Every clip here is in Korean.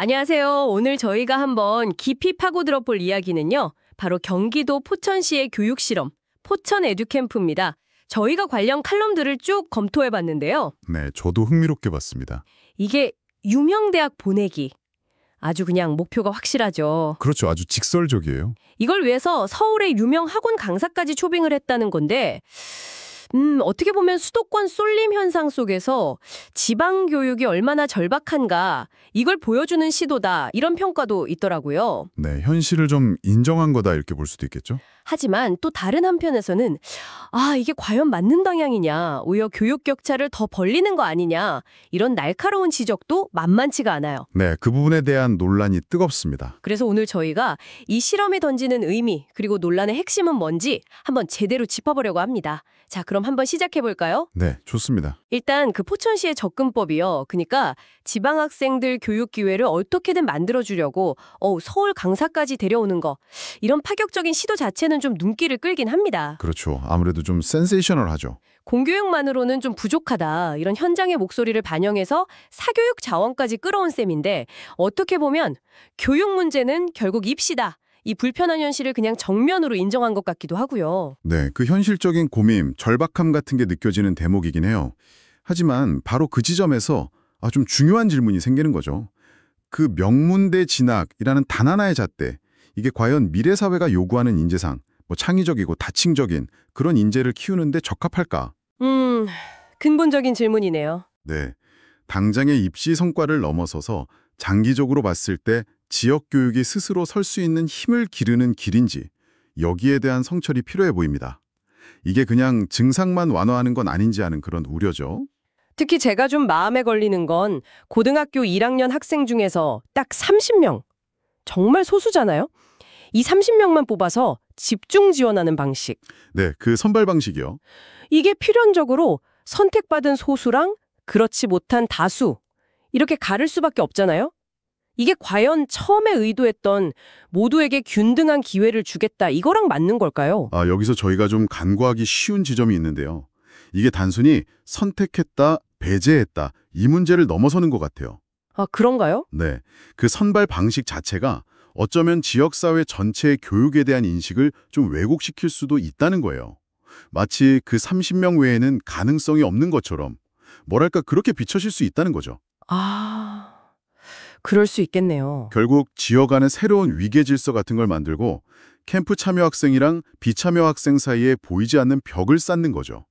안녕하세요. 오늘 저희가 한번 깊이 파고들어 볼 이야기는요. 바로 경기도 포천시의 교육실험, 포천 에듀캠프입니다. 저희가 관련 칼럼들을 쭉 검토해 봤는데요. 네, 저도 흥미롭게 봤습니다. 이게 유명 대학 보내기. 아주 그냥 목표가 확실하죠. 그렇죠. 아주 직설적이에요. 이걸 위해서 서울의 유명 학원 강사까지 초빙을 했다는 건데 어떻게 보면 수도권 쏠림 현상 속에서 지방 교육이 얼마나 절박한가 이걸 보여주는 시도다 이런 평가도 있더라고요. 네, 현실을 좀 인정한 거다 이렇게 볼 수도 있겠죠? 하지만 또 다른 한편에서는 이게 과연 맞는 방향이냐, 오히려 교육 격차를 더 벌리는 거 아니냐 이런 날카로운 지적도 만만치가 않아요. 네, 그 부분에 대한 논란이 뜨겁습니다. 그래서 오늘 저희가 이 실험이 던지는 의미 그리고 논란의 핵심은 뭔지 한번 제대로 짚어보려고 합니다. 자, 그럼 한번 시작해볼까요? 네, 좋습니다. 일단 그 포천시의 접근법이요. 그러니까 지방학생들 교육 기회를 어떻게든 만들어주려고 서울 강사까지 데려오는 거. 이런 파격적인 시도 자체는 좀 눈길을 끌긴 합니다. 그렇죠. 아무래도 좀 센세이셔널하죠. 공교육만으로는 좀 부족하다. 이런 현장의 목소리를 반영해서 사교육 자원까지 끌어온 셈인데 어떻게 보면 교육 문제는 결국 입시다. 이 불편한 현실을 그냥 정면으로 인정한 것 같기도 하고요. 네, 그 현실적인 고민, 절박함 같은 게 느껴지는 대목이긴 해요. 하지만 바로 그 지점에서 좀 중요한 질문이 생기는 거죠. 그 명문대 진학이라는 단 하나의 잣대, 이게 과연 미래 사회가 요구하는 인재상, 창의적이고 다층적인 그런 인재를 키우는데 적합할까? 근본적인 질문이네요. 네, 당장의 입시 성과를 넘어서서 장기적으로 봤을 때 지역 교육이 스스로 설 수 있는 힘을 기르는 길인지 여기에 대한 성찰이 필요해 보입니다. 이게 그냥 증상만 완화하는 건 아닌지 하는 그런 우려죠. 특히 제가 좀 마음에 걸리는 건 고등학교 1학년 학생 중에서 딱 30명. 정말 소수잖아요? 이 30명만 뽑아서 집중 지원하는 방식. 네, 그 선발 방식이요. 이게 필연적으로 선택받은 소수랑 그렇지 못한 다수. 이렇게 가를 수밖에 없잖아요? 이게 과연 처음에 의도했던 모두에게 균등한 기회를 주겠다 이거랑 맞는 걸까요? 여기서 저희가 좀 간과하기 쉬운 지점이 있는데요. 이게 단순히 선택했다, 배제했다 이 문제를 넘어서는 것 같아요. 그런가요? 네, 그 선발 방식 자체가 어쩌면 지역사회 전체의 교육에 대한 인식을 좀 왜곡시킬 수도 있다는 거예요. 마치 그 30명 외에는 가능성이 없는 것처럼 뭐랄까 그렇게 비춰질 수 있다는 거죠. 그럴 수 있겠네요. 결국 지역 안에 새로운 위계 질서 같은 걸 만들고 캠프 참여 학생이랑 비참여 학생 사이에 보이지 않는 벽을 쌓는 거죠.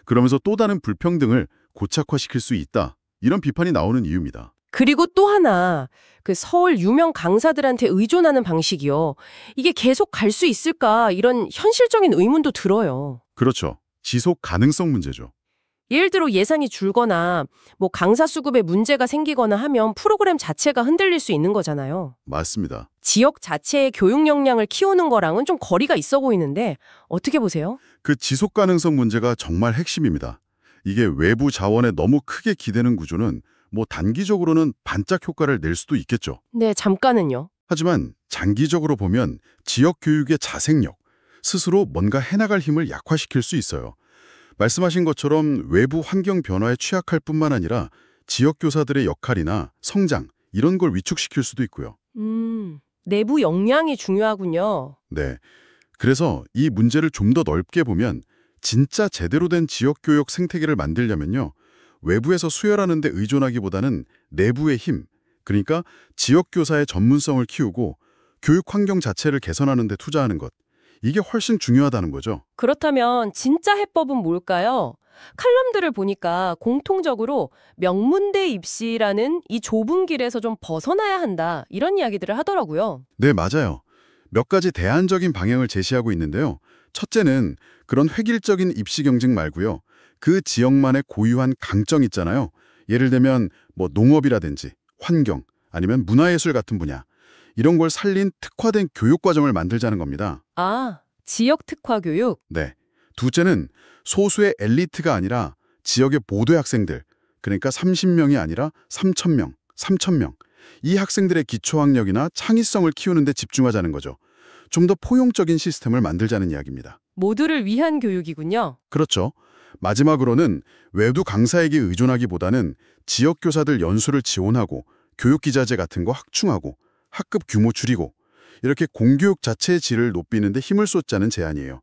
그러면서 또 다른 불평등을 고착화시킬 수 있다. 이런 비판이 나오는 이유입니다. 그리고 또 하나, 그 서울 유명 강사들한테 의존하는 방식이요. 이게 계속 갈 수 있을까? 이런 현실적인 의문도 들어요. 그렇죠. 지속 가능성 문제죠. 예를 들어 예산이 줄거나 강사 수급에 문제가 생기거나 하면 프로그램 자체가 흔들릴 수 있는 거잖아요. 맞습니다. 지역 자체의 교육 역량을 키우는 거랑은 좀 거리가 있어 보이는데 어떻게 보세요? 그 지속 가능성 문제가 정말 핵심입니다. 이게 외부 자원에 너무 크게 기대는 구조는 단기적으로는 반짝 효과를 낼 수도 있겠죠. 네, 잠깐은요. 하지만 장기적으로 보면 지역 교육의 자생력, 스스로 뭔가 해나갈 힘을 약화시킬 수 있어요. 말씀하신 것처럼 외부 환경 변화에 취약할 뿐만 아니라 지역 교사들의 역할이나 성장, 이런 걸 위축시킬 수도 있고요. 내부 역량이 중요하군요. 네. 그래서 이 문제를 좀 더 넓게 보면 진짜 제대로 된 지역 교육 생태계를 만들려면요. 외부에서 수혈하는 데 의존하기보다는 내부의 힘, 그러니까 지역 교사의 전문성을 키우고 교육 환경 자체를 개선하는 데 투자하는 것. 이게 훨씬 중요하다는 거죠. 그렇다면 진짜 해법은 뭘까요? 칼럼들을 보니까 공통적으로 명문대 입시라는 이 좁은 길에서 좀 벗어나야 한다 이런 이야기들을 하더라고요. 네, 맞아요. 몇 가지 대안적인 방향을 제시하고 있는데요. 첫째는 그런 획일적인 입시 경쟁 말고요. 그 지역만의 고유한 강점 있잖아요. 예를 들면 농업이라든지 환경 아니면 문화예술 같은 분야. 이런 걸 살린 특화된 교육과정을 만들자는 겁니다. 지역 특화 교육? 네. 둘째는 소수의 엘리트가 아니라 지역의 모두의 학생들, 그러니까 30명이 아니라 3,000명, 3,000명. 이 학생들의 기초학력이나 창의성을 키우는 데 집중하자는 거죠. 좀 더 포용적인 시스템을 만들자는 이야기입니다. 모두를 위한 교육이군요. 그렇죠. 마지막으로는 외두 강사에게 의존하기보다는 지역 교사들 연수를 지원하고 교육기자재 같은 거 확충하고 학급 규모 줄이고 이렇게 공교육 자체의 질을 높이는 데 힘을 쏟자는 제안이에요.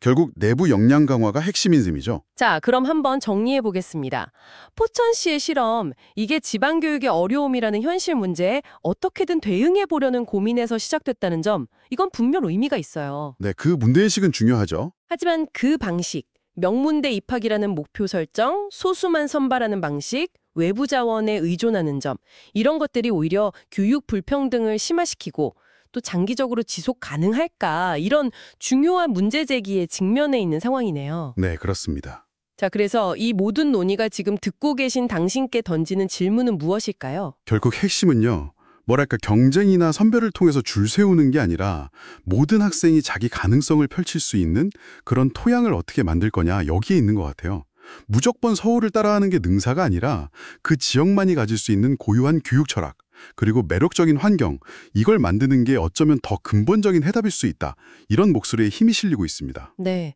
결국 내부 역량 강화가 핵심인 셈이죠. 자, 그럼 한번 정리해 보겠습니다. 포천시의 실험, 이게 지방교육의 어려움이라는 현실 문제에 어떻게든 대응해 보려는 고민에서 시작됐다는 점, 이건 분명 의미가 있어요. 네, 그 문제의식은 중요하죠. 하지만 그 방식, 명문대 입학이라는 목표 설정, 소수만 선발하는 방식, 외부 자원에 의존하는 점, 이런 것들이 오히려 교육 불평등을 심화시키고 또 장기적으로 지속 가능할까, 이런 중요한 문제 제기에 직면해 있는 상황이네요. 네, 그렇습니다. 자, 그래서 이 모든 논의가 지금 듣고 계신 당신께 던지는 질문은 무엇일까요? 결국 핵심은요. 뭐랄까 경쟁이나 선별을 통해서 줄 세우는 게 아니라 모든 학생이 자기 가능성을 펼칠 수 있는 그런 토양을 어떻게 만들 거냐 여기에 있는 것 같아요. 무조건 서울을 따라하는 게 능사가 아니라 그 지역만이 가질 수 있는 고유한 교육 철학 그리고 매력적인 환경 이걸 만드는 게 어쩌면 더 근본적인 해답일 수 있다. 이런 목소리에 힘이 실리고 있습니다. 네.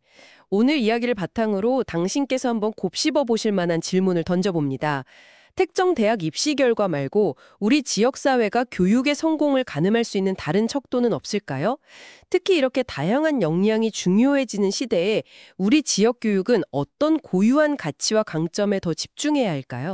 오늘 이야기를 바탕으로 당신께서 한번 곱씹어 보실 만한 질문을 던져봅니다. 특정 대학 입시 결과 말고 우리 지역사회가 교육의 성공을 가늠할 수 있는 다른 척도는 없을까요? 특히 이렇게 다양한 역량이 중요해지는 시대에 우리 지역 교육은 어떤 고유한 가치와 강점에 더 집중해야 할까요?